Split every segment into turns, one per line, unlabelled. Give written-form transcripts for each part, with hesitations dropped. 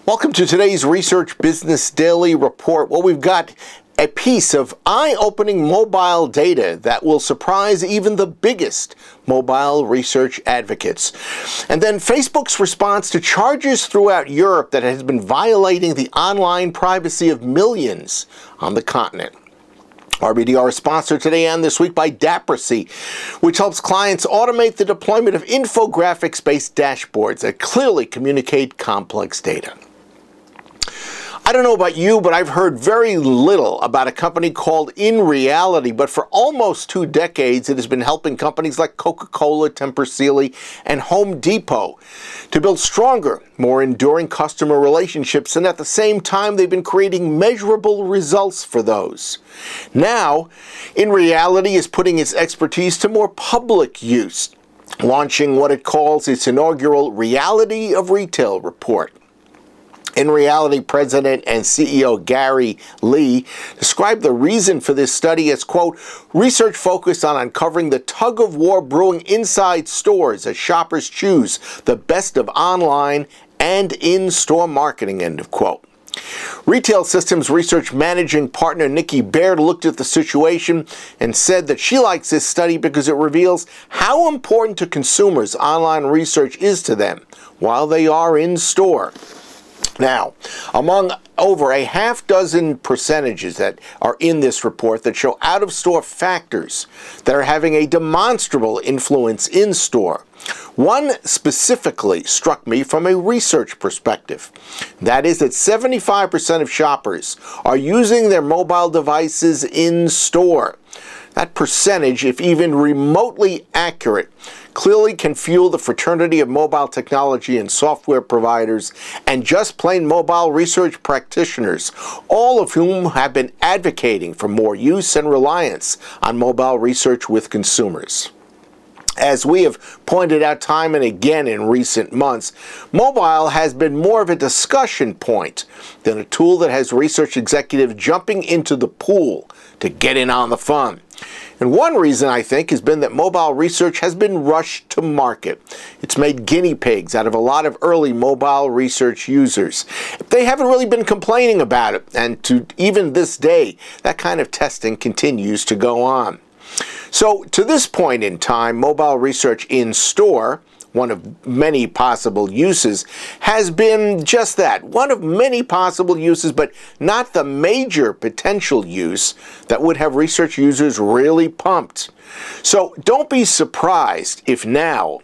Welcome to today's Research Business Daily Report. Well, we've got a piece of eye-opening mobile data that will surprise even the biggest mobile research advocates. And then Facebook's response to charges throughout Europe that has been violating the online privacy of millions on the continent. RBDR is sponsored today and this week by Dapracy, which helps clients automate the deployment of infographics-based dashboards that clearly communicate complex data. I don't know about you, but I've heard very little about a company called InReality, but for almost 2 decades, it has been helping companies like Coca-Cola, Tempur Sealy, and Home Depot to build stronger, more enduring customer relationships, and at the same time, they've been creating measurable results for those. Now, InReality is putting its expertise to more public use, launching what it calls its inaugural Reality of Retail report. InReality President and CEO Gary Lee described the reason for this study as, quote, research focused on uncovering the tug-of-war brewing inside stores as shoppers choose the best of online and in-store marketing, end of quote. Retail Systems Research Managing Partner Nikki Baird looked at the situation and said that she likes this study because it reveals how important to consumers online research is to them while they are in store. Now, among over a half dozen percentages that are in this report that show out-of-store factors that are having a demonstrable influence in-store, one specifically struck me from a research perspective. That is that 75% of shoppers are using their mobile devices in-store. That percentage, if even remotely accurate, clearly can fuel the fraternity of mobile technology and software providers and just plain mobile research practitioners, all of whom have been advocating for more use and reliance on mobile research with consumers. As we have pointed out time and again in recent months, mobile has been more of a discussion point than a tool that has research executives jumping into the pool to get in on the fun. And one reason, I think, has been that mobile research has been rushed to market. It's made guinea pigs out of a lot of early mobile research users. They haven't really been complaining about it, and to even this day, that kind of testing continues to go on. So, to this point in time, mobile research in store, one of many possible uses, has been just that, one of many possible uses, but not the major potential use that would have research users really pumped. So don't be surprised if now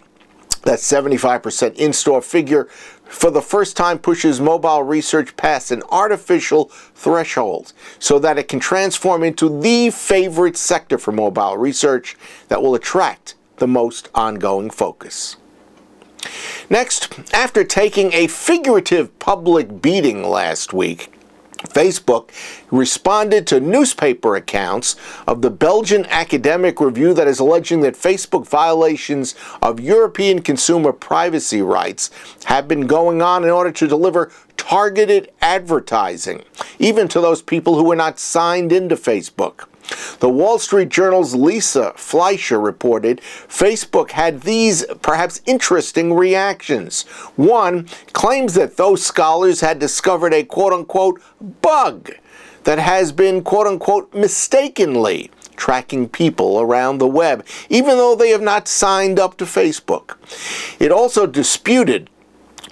that 75% in-store figure for the first time pushes mobile research past an artificial threshold so that it can transform into the favorite sector for mobile research that will attract the most ongoing focus. Next, after taking a figurative public beating last week, Facebook responded to newspaper accounts of the Belgian academic review that is alleging that Facebook violations of European consumer privacy rights have been going on in order to deliver targeted advertising, even to those people who were not signed into Facebook. The Wall Street Journal's Lisa Fleischer reported Facebook had these perhaps interesting reactions. One claims that those scholars had discovered a quote-unquote bug that has been quote-unquote mistakenly tracking people around the web, even though they have not signed up to Facebook. It also disputed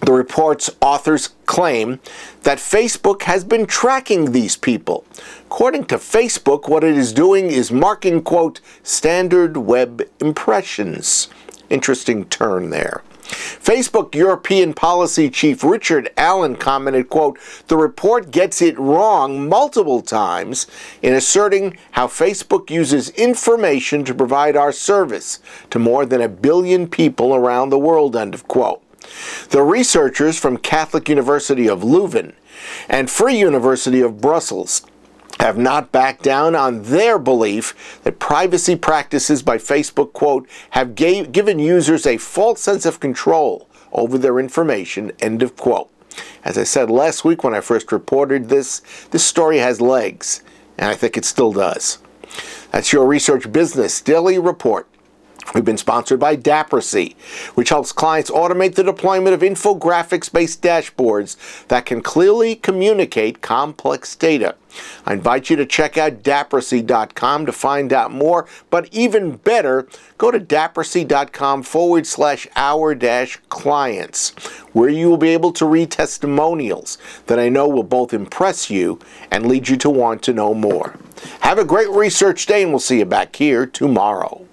the report's authors claim that Facebook has been tracking these people. According to Facebook, what it is doing is marking, quote, standard web impressions. Interesting turn there. Facebook European Policy Chief Richard Allen commented, quote, the report gets it wrong multiple times in asserting how Facebook uses information to provide our service to more than 1 billion people around the world, end of quote. The researchers from Catholic University of Leuven and Free University of Brussels have not backed down on their belief that privacy practices by Facebook, quote, have given users a false sense of control over their information, end of quote. As I said last week when I first reported this story has legs, and I think it still does. That's your Research Business Daily Report. We've been sponsored by Dapracy, which helps clients automate the deployment of infographics-based dashboards that can clearly communicate complex data. I invite you to check out Dapracy.com to find out more, but even better, go to Dapracy.com/our-clients, where you will be able to read testimonials that I know will both impress you and lead you to want to know more. Have a great research day, and we'll see you back here tomorrow.